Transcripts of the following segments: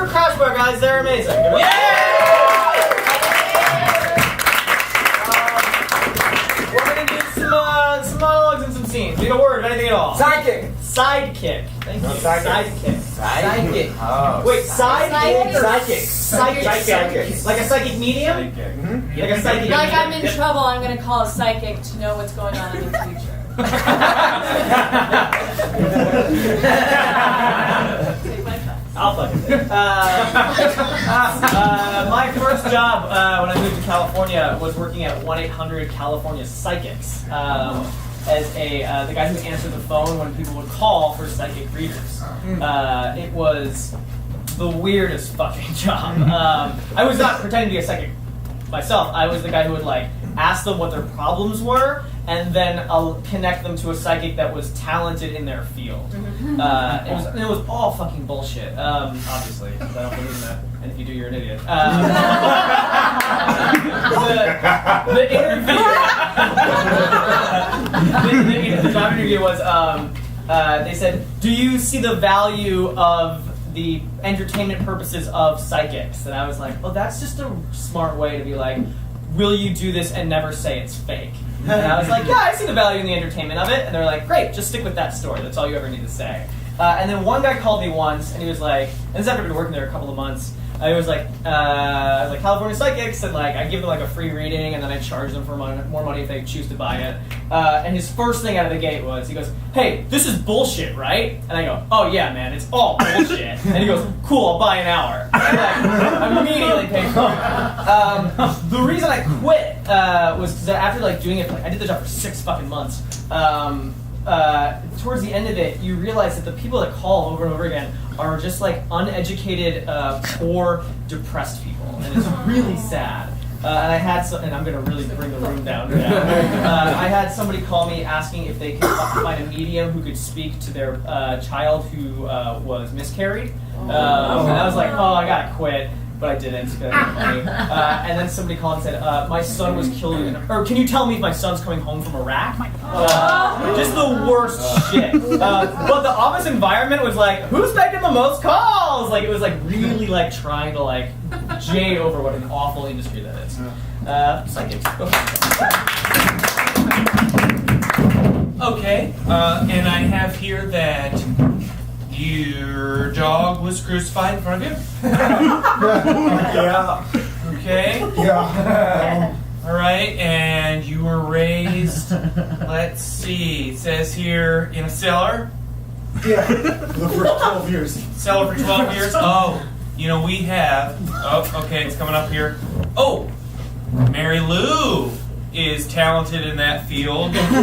Crash Bar, guys. They're amazing. We're going to do some monologues and some scenes. Need a word, anything at all. Sidekick. Sidekick. Thank you. Sidekick. Sidekick. Oh. Wait, sidekick or Psychic. Psychic. Like a psychic medium? Mm-hmm. Like a psychic Like medium. I'm in trouble, I'm going to call a psychic to know what's going on in the future. I'll fucking do it. My first job when I moved to California was working at 1-800-California Psychics as the guy who answered the phone when people would call for psychic readers. It was the weirdest fucking job. I was not pretending to be a psychic myself. I was the guy who would like ask them what their problems were, and then I'll connect them to a psychic that was talented in their field. It was all fucking bullshit, obviously, because I don't believe in that, and if you do, you're an idiot. The job interview was, they said, do you see the value of the entertainment purposes of psychics? And I was like, oh, that's just a smart way to be like, will you do this and never say it's fake? And I was like, yeah, I see the value in the entertainment of it. And they're like, great, just stick with that story. That's all you ever need to say. And then one guy called me once, and he was like, and this after I've been working there a couple of months, I was like California Psychics, and like I give them like a free reading, and then I charge them for more money if they choose to buy it. And his first thing out of the gate was, he goes, "Hey, this is bullshit, right?" And I go, "Oh yeah, man, it's all bullshit." And he goes, "Cool, I'll buy an hour." And I immediately paid for it. The reason I quit was because after like doing it, like, I did the job for 6 fucking months. Towards the end of it, you realize that the people that call over and over again are just like uneducated, poor, depressed people, and it's really sad. And I had and I'm gonna really bring the room down now. I had somebody call me asking if they could find a medium who could speak to their child who was miscarried. And I was like, oh, I gotta quit. But I didn't, because I didn't have money. And then somebody called and said, my son was killed or can you tell me if my son's coming home from Iraq? Just the worst shit. But the office environment was like, who's making the most calls? Like, it was like really like trying to like jade over what an awful industry that is. Psychics. Go ahead. Okay, and I have here that your dog was crucified in front of you? Yeah. Okay. Yeah. All right, and you were raised, let's see, it says here, in a cellar? Yeah. The first 12 years. Cellar for 12 years? Oh, you know, we have, oh, okay, it's coming up here. Oh, Mary Lou is talented in that field. Let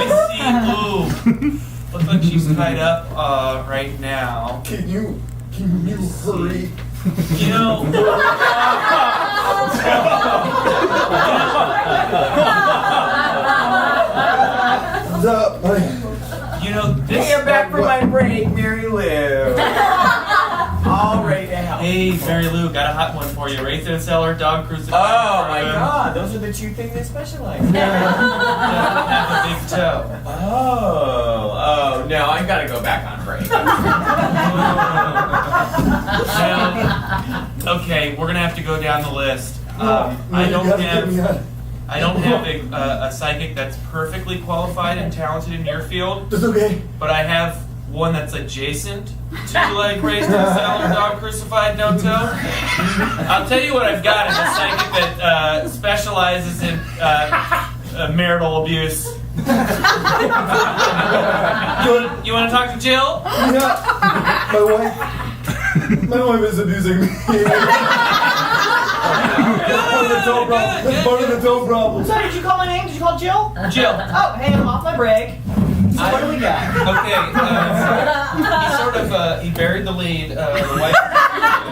me see, ooh. Looks like she's tied up right now. Can you hurry? You know, this. Hey, I'm back from my break, Mary Lou. All ready to help. Hey, Mary Lou, got a hot one for you. Raised in a cellar, dog crucified. Oh my God, those are the 2 things they specialize in. Have a big toe. Oh, no, I gotta go back on break. Now, okay, we're gonna have to go down the list. I don't have a psychic that's perfectly qualified and talented in your field. That's okay. But I have one that's adjacent to like raised in a cellar, dog crucified, no toe. I'll tell you what I've got is a psychic that specializes in marital abuse. You want to talk to Jill? Yeah. My wife is abusing me. Part of the toe problem. Sorry, did you call my name? Did you call Jill? Jill. Oh, hey, I'm off my break. So what do we got? Okay, he buried the lead, the wife.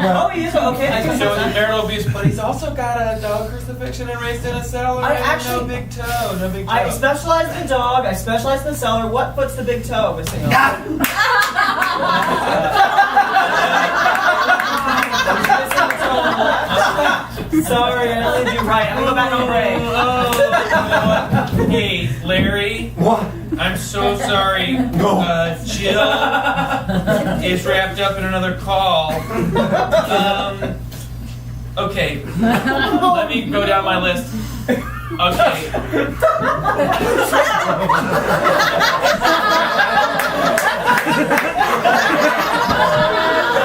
Oh, he is? Okay. I So he's marital abuse, but he's also got a dog crucifixion and raised in a cellar and no big toe, I specialize in the dog, I specialize in the cellar. What puts the big toe missing on? Sorry, I only do right. I'm gonna go back on Ray. You know what? Hey, Larry. What? I'm so sorry. No. Jill is wrapped up in another call. Okay. Let me go down my list. Okay.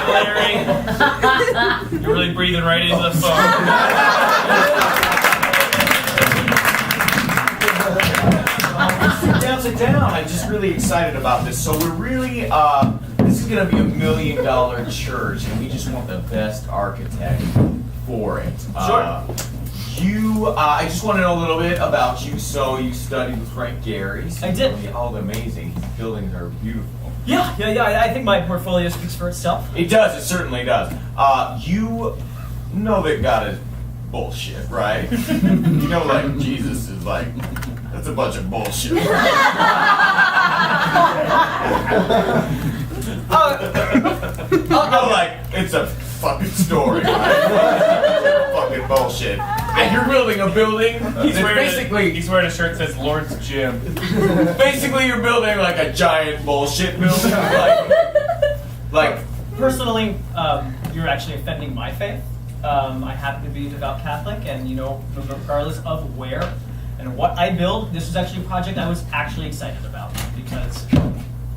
Larry, you're really breathing right into the phone. Sit down. I'm just really excited about this. So we're really, this is going to be $1 million church, and we just want the best architect for it. Sure. I just want to know a little bit about you. So you studied with Frank Gehry. I did. Oh, amazing. His buildings are beautiful. Yeah. I think my portfolio speaks for itself. It does. It certainly does. You know that God is bullshit, right? You know, like, Jesus is like, that's a bunch of bullshit. You know, like, it's a fucking story, right? Fucking bullshit. And you're building a building. He's that's wearing a shirt that says Lord's Gym. basically you're building like a giant bullshit building. like Personally, you're actually offending my faith. I happen to be a devout Catholic, and regardless of where and what I build, this was actually a project I was actually excited about because.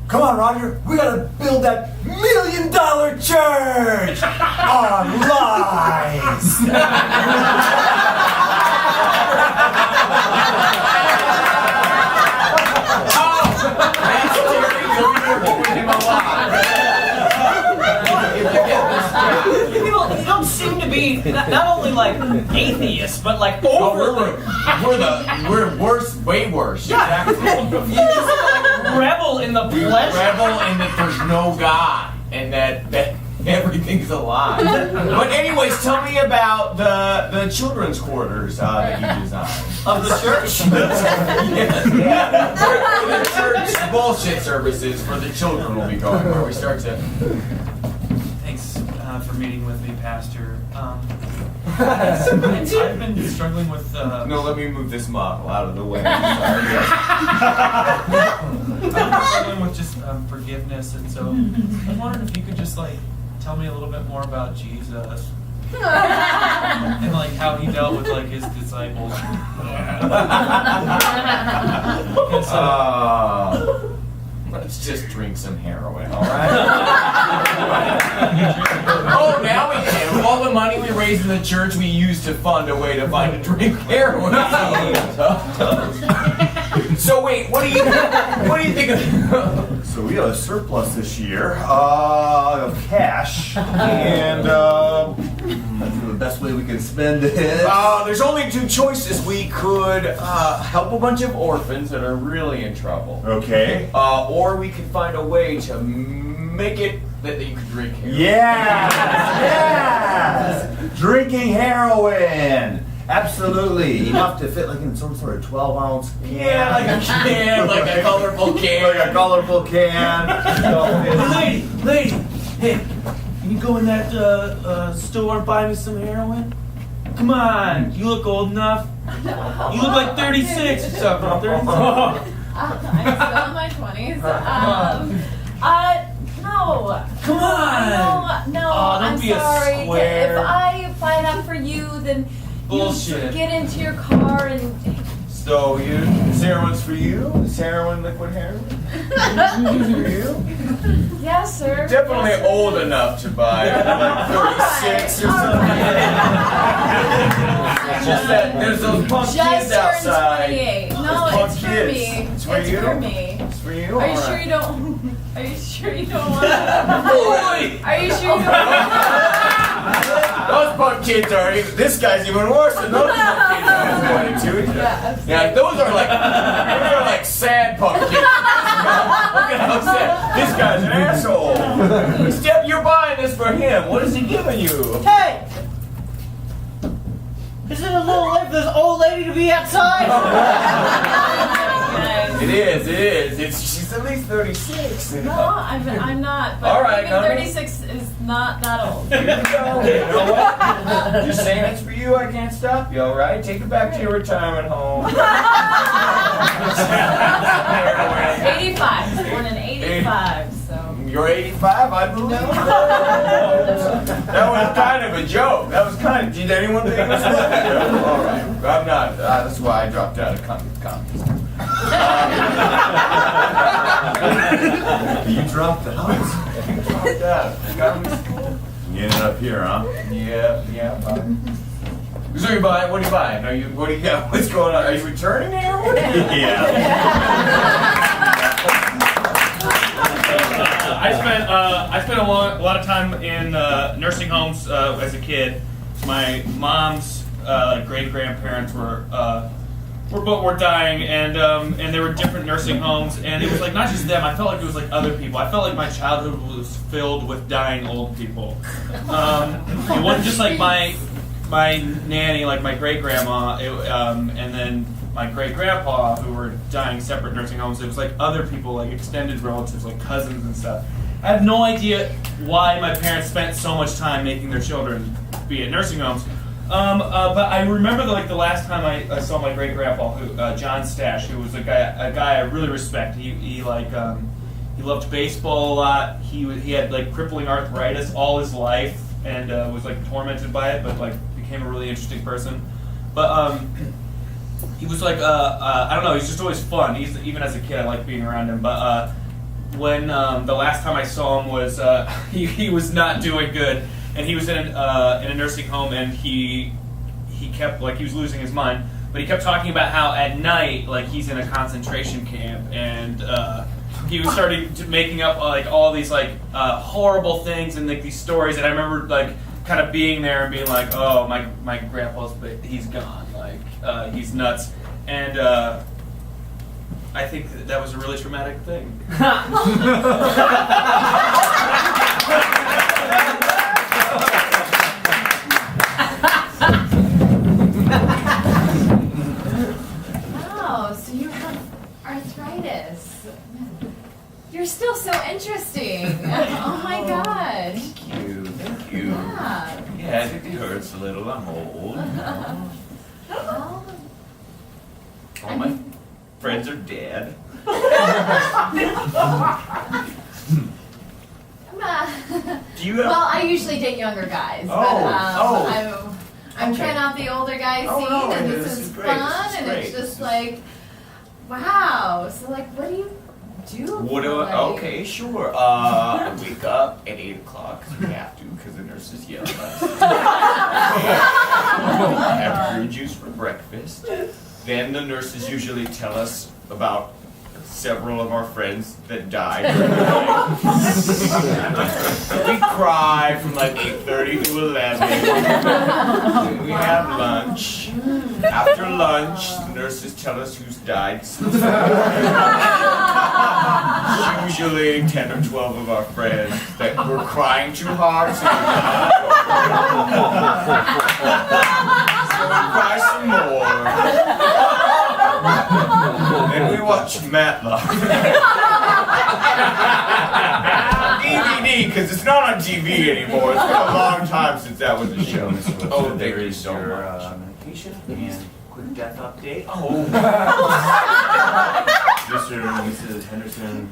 Come on, Roger. We gotta build that $1 million church on lies. People don't seem to be not only like atheists, but like we're worse, way worse. Yeah. Exactly. You just like revel in the pleasure. Revel in that there's no God and that everything's a lie. But anyways, tell me about the children's quarters that you designed. Of the church? Yeah. Where the church bullshit services for the children will be going, where we start to. Thanks for meeting with me, Pastor. I've been struggling with. No, let me move this model out of the way. I've been struggling with just forgiveness, and so I was wondering if you could just like tell me a little bit more about Jesus and like how he dealt with like his disciples. Let's just drink some heroin, all right? Oh, now we can. All the money we raise in the church, we use to fund a way to find a drink heroin. So wait, what do you think of? So we have a surplus this year of cash, and that's the best way we can spend it. There's only two choices. We could help a bunch of orphans that are really in trouble. Okay. Or we could find a way to make it that you could drink heroin. Yes! Drinking heroin! Absolutely. Enough to fit like in some sort of 12-ounce can. Yeah, like a can, like a colorful can. Like a colorful can. Lady, hey, can you go in that store and buy me some heroin? Come on, you look old enough. You look like 36 or something. 36. I'm still in my 20s. No. Come on. No, Oh, don't I'm be a sorry. square. If I buy that for you, then Bullshit. you get into your car and. So this heroin's for you? This heroin, liquid heroin? For you? Yes, sir. Definitely Yes, sir. old enough to buy like 36 or something. Just that there's those punk Just kids turned outside. 28. No, Those punk it's for kids. me. It's for you? for me. It's for you? Are you Alright. sure you don't? Are you sure you don't want? Boy! Are you sure you don't want? Those punk kids are even, this guy's even worse than those punk kids I was pointing to. Yeah, those are like sad punk kids. Look at how sad. This guy's an asshole. Step, you're buying this for him. What is he giving you? Hey! Is it a little late for this old lady to be outside? It is. She's at least 36. No, I'm not. But All right, even no, no. 36 is not that old. Here we go. You know what? Just saying it's for you, I can't stop you, alright? Take it back to your retirement home. 85. Born in 85, so. You're 85, I believe. No. That was kind of a joke. That was kind of. Did anyone think it was a joke? Alright. I'm not. That's why I dropped out of comedy. You dropped out. You dropped out. Comedy school? You ended up here, huh? Yeah. So you buy? What are you buying? What do you got? What's going on? Are you returning here? Yeah. I spent a lot of time in nursing homes as a kid. My mom's great grandparents were dying, and there were different nursing homes, and it was like not just them. I felt like it was like other people. I felt like my childhood was filled with dying old people. It wasn't just like my nanny, like my great grandma, and then my great grandpa, who were dying separate nursing homes. It was like other people, like extended relatives, like cousins and stuff. I have no idea why my parents spent so much time making their children be at nursing homes. But I remember the last time I saw my great grandpa, John Stash, who was a guy I really respect. He loved baseball a lot. He had like crippling arthritis all his life and was like tormented by it, but like became a really interesting person. But he was like I don't know. He's just always fun. Even as a kid, I liked being around him. But when the last time I saw him was he was not doing good. And he was in a nursing home, and he kept like he was losing his mind. But he kept talking about how at night, like he's in a concentration camp, and he was starting to making up like all these like horrible things and like these stories. And I remember like kind of being there and being like, oh, my grandpa's he's gone, like he's nuts. And I think that was a really traumatic thing. Wow, so you have arthritis. You're still so interesting. Oh my god. Thank you. Yeah. Yeah, I think it hurts a little. I'm old. Well, All my friends are dead. Do you have? well, I usually date younger guys, but I'm trying out the older guy scene, no, and this this is is great, fun, this is and great. it's just like, wow. So like, what do you do? What do like, okay, sure. I wake up at 8 o'clock because we have to, because the nurses yell at us. Have fruit juice for breakfast. Then the nurses usually tell us about several of our friends that died during the night. We cry from like 8:30 to 11. Then we have lunch. After lunch, the nurses tell us who's died. Usually 10 or 12 of our friends that were crying too hard. So we cry some more. Then we watch Matlock. DVD, because it's not on TV anymore. It's been a long time since that was a show. Oh, there is so much. Medication and quick death update. Oh. Mr. and Mrs. Henderson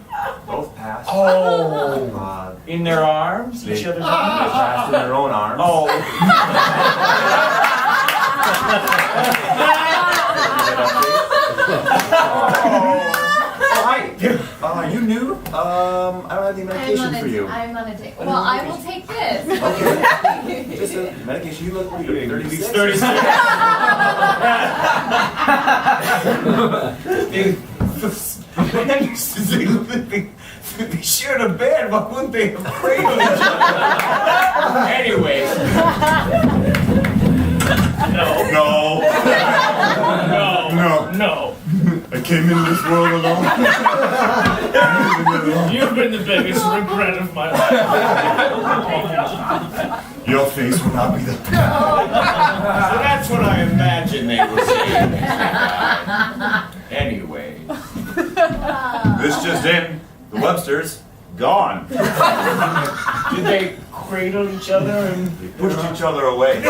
both passed. Oh. In their arms? They Each other's they arms? passed in their own arms. Oh. Hi. You knew? I don't have any medication for you. I'm gonna take. Well, I will take this. Okay. Just a medication. You look pretty good. 36. 36. They shared a bed. Why wouldn't they have cradled each other? Anyways. No. I came into this world alone. You've been the biggest regret of my life. Your face will not be the. So that's what I imagine they were saying. Anyway. This just in, the Websters, gone. Did they cradle each other and They pushed each other away.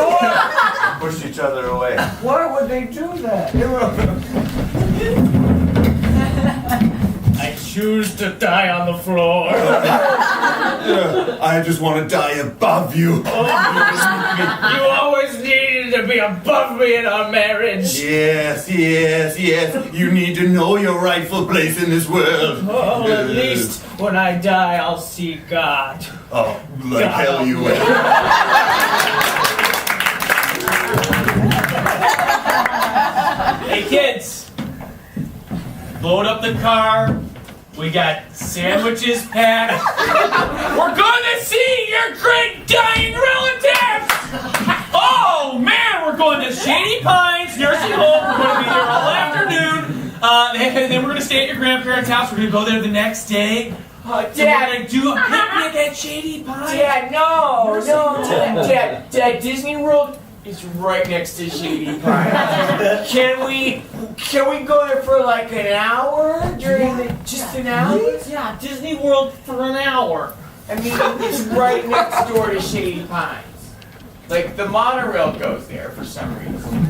Pushed each other away. why would they do that? I choose to die on the floor. I just want to die above you. You always needed to be above me in our marriage. Yes. You need to know your rightful place in this world. Oh, at least when I die, I'll see God. Oh, like hell you will. Hey kids, load up the car. We got sandwiches packed. We're going to see your great dying relatives. Oh man, we're going to Shady Pines Nursing Home. We're going to be there all afternoon. Then we're going to stay at your grandparents' house. We're going to go there the next day. So we're going to do a picnic at Shady Pines. Dad, no. Dad, Disney World is right next to Shady Pines. Can we go there for like an hour just an hour? Yeah, Disney World for an hour. I mean, it's right next door to Shady Pines. Like the monorail goes there for some reason.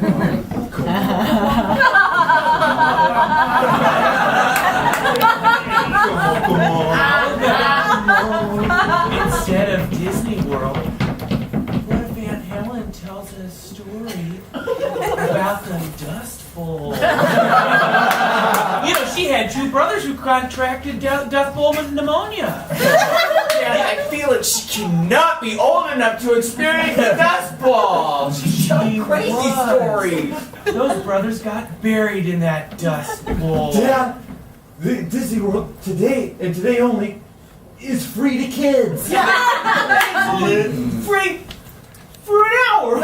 Instead of Disney World, what if Aunt Helen tells a story about the Dust Bowl? You know, she had two brothers who contracted Dust Bowl pneumonia. Dad, I feel like she cannot be old enough to experience the Dust Bowl. She's telling crazy stories. Those brothers got buried in that Dust Bowl. Dad, the Disney World today and today only is free to kids. Free for an hour.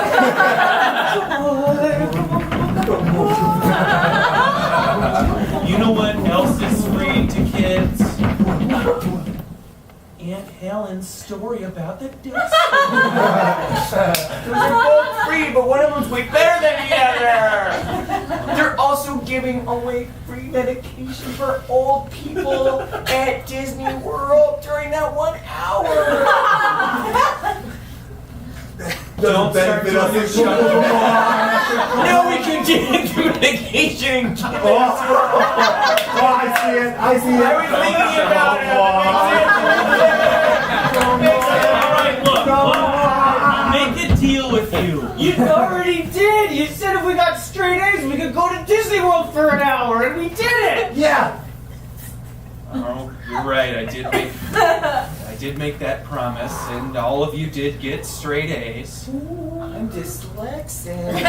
You know what else is free to kids? Aunt Helen's story about the Dust Bowl. They're both free, but one of them's way better than the other. They're also giving away free medication for old people at Disney World during that 1 hour. Don't start doing your show. No, we can get the medication. I see it. I was thinking about it. Alright, look, I'll make a deal with you. You already did. You said if we got straight A's, we could go to Disney World for an hour, and we did it. Yeah. Oh, you're right, I did make that promise, and all of you did get straight A's. I'm dyslexic.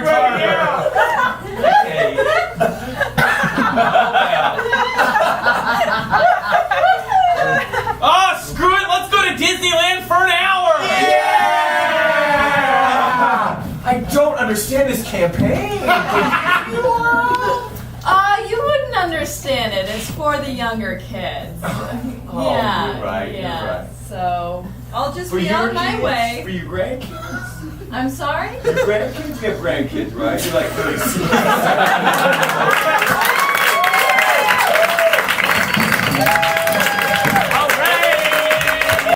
Okay. Oh, screw it! Let's go to Disneyland for an hour! Yeah! I don't understand this campaign. You wouldn't understand it. It's for the younger kids. Oh, Yeah, you're right, yeah. you're right. So I'll just For be your on my kids, way. For your grandkids? I'm sorry? Your grandkids get grandkids, right? You're like 36.